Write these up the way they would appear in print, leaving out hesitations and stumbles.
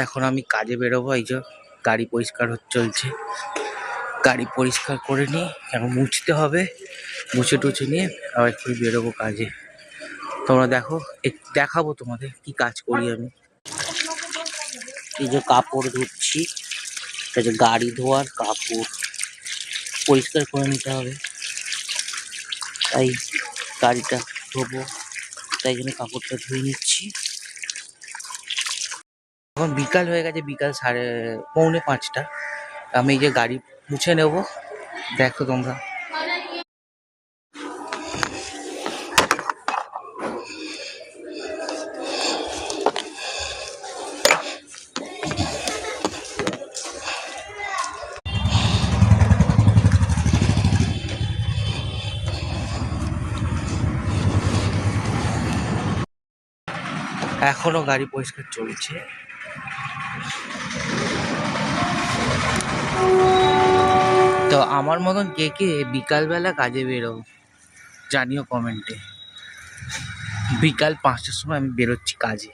এখন আমি কাজে বেরোবো। এই যে গাড়ি পরিষ্কার চলছে, গাড়ি পরিষ্কার করে নিয়ে এখন মুছতে হবে, মুছে টুছে নিয়ে আবার একটু বেরোবো কাজে। তোমরা দেখো, দেখাবো তোমাদের কি কাজ করি আমি। এই যে কাপড় ধুচ্ছি, এটা যে গাড়ি ধোয়ার কাপড় পরিষ্কার করে নিতে হবে, তাই গাড়িটা ধোবো, তাই জন্য কাপড়টা ধুয়ে নিচ্ছি। এখন বিকাল হয়ে গেছে, বিকাল 4:45। আমি এই যে গাড়ি মুছে নেব, দেখো তোমরা। এখনো গাড়ি পরিষ্কার চলছে। তো আমার মতন কে কে বিকালবেলা কাজে বেরো জানিও কমেন্টে। বিকাল 5টার সময় আমি বেরোচ্ছি কাজে।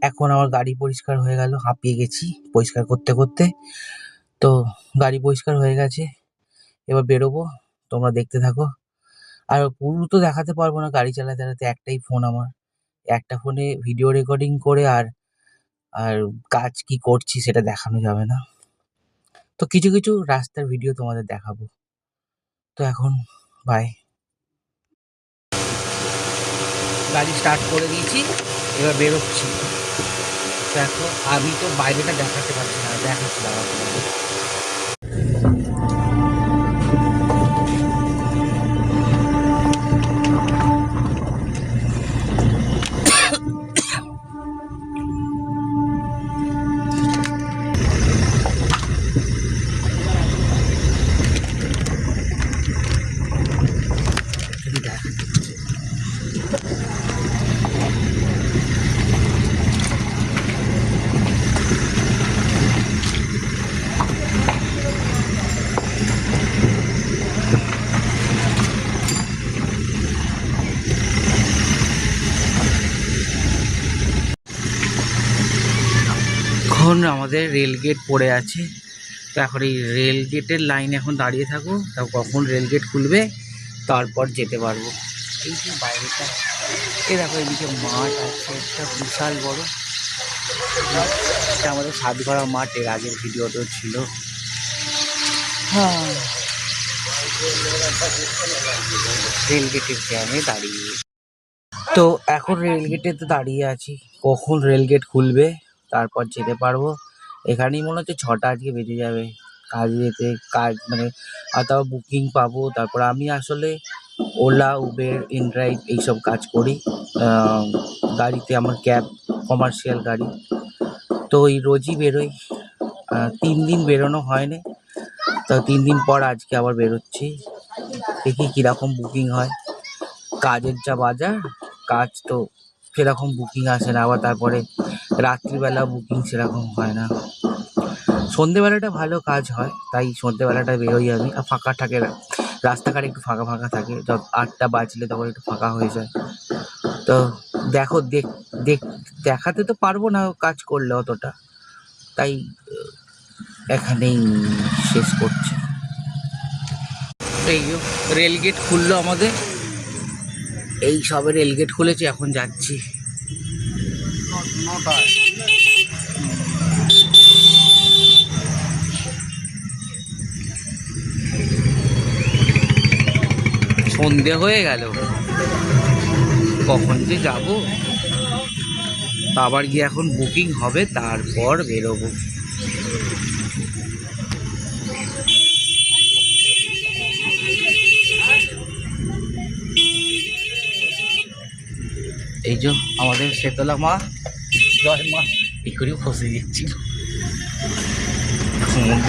এখন আমার গাড়ি পরিষ্কার হয়ে গেল, হাঁপিয়ে গেছি পরিষ্কার করতে করতে। তো গাড়ি পরিষ্কার হয়ে গেছে, এবার বেরোবো, তোমরা দেখতে থাকো। আর পুরো তো দেখাতে পারবো না, গাড়ি চালাতে চালাতে একটাই ফোন আমার, একটা ফোনে ভিডিও রেকর্ডিং করে আর আর কাজ কি করছি সেটা দেখানো যাবে না। তো কিছু কিছু রাস্তার ভিডিও তোমাদের দেখাবো। তো এখন বাই। গাড়ি স্টার্ট করে দিয়েছি, এবার বেরোচ্ছি। দেখো আমি তো বাইরেটা দেখাতে পারছি না, দেখাচ্ছি দাঁড়া তোমাদের। এখন আমাদের রেল গেট পড়ে আছে, তো এখন এই রেল গেটের লাইনে এখন দাঁড়িয়ে থাকবো, তা কখন রেল গেট খুলবে তারপর যেতে পারবো। এই যে বাইরেটা, এই দেখো এদিকে মাঠ আছে একটা বিশাল বড়, এটা আমাদের সাতগড়া মাঠ, এর আগের ভিডিওতেও ছিল। হ্যাঁ, রেল গেটের জ্যামে দাঁড়িয়ে। তো এখন রেল গেটে তো দাঁড়িয়ে আছি, কখন রেল গেট খুলবে তারপর যেতে পারবো। এখানেই মনে হচ্ছে 6টা আজকে বেজে যাবে কাজে যেতে, কাজ মানে তাও বুকিং পাবো। তারপর আমি আসলে ওলা, উবের, ইনড্রাইভ এইসব কাজ করি গাড়িতে, আমার ক্যাব কমার্শিয়াল গাড়ি। তো ওই রোজই বেরোই, 3 দিন বেরোনো হয়নি, তো 3 দিন পর আজকে আবার বেরোচ্ছি। দেখি কীরকম বুকিং হয়, কাজের যা বাজার, কাজ তো সেরকম বুকিং আসে না, আবার তারপরে রাত্রিবেলা বুকিং সেরকম হয় না। সন্ধেবেলাটা ভালো কাজ হয়, তাই সন্ধেবেলাটা বেরোই আমি, আর ফাঁকা থাকে, রাস্তাঘাট একটু ফাঁকা ফাঁকা থাকে, যত 8টা বাজলে তখন একটু ফাঁকা হয়ে যায়। তো দেখো, দেখাতে তো পারবো না কাজ করলে অতটা, তাই এখানেই শেষ করছি। এই রেলগেট খুললো আমাদের, এই সবে রেলগেট খুলেছে, এখন যাচ্ছি। সন্ধে হয়ে গেল, কখন যে যাব, আবার গিয়ে এখন বুকিং হবে তারপর বেরোবো। এই যে আমাদের শেতলা মা, জয় মা, এই করেও ফসে দিচ্ছিল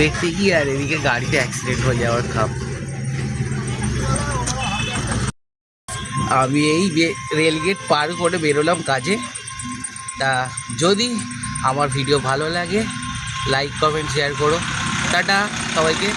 দেখতে গিয়ে, আর এদিকে গাড়িতে অ্যাক্সিডেন্ট হয়ে যাওয়ার খাপ। আমি এই রেলগেট পার করে বেরোলাম কাজে। তা যদি আমার ভিডিও ভালো লাগে লাইক কমেন্ট শেয়ার করো। টাটা সবাইকে।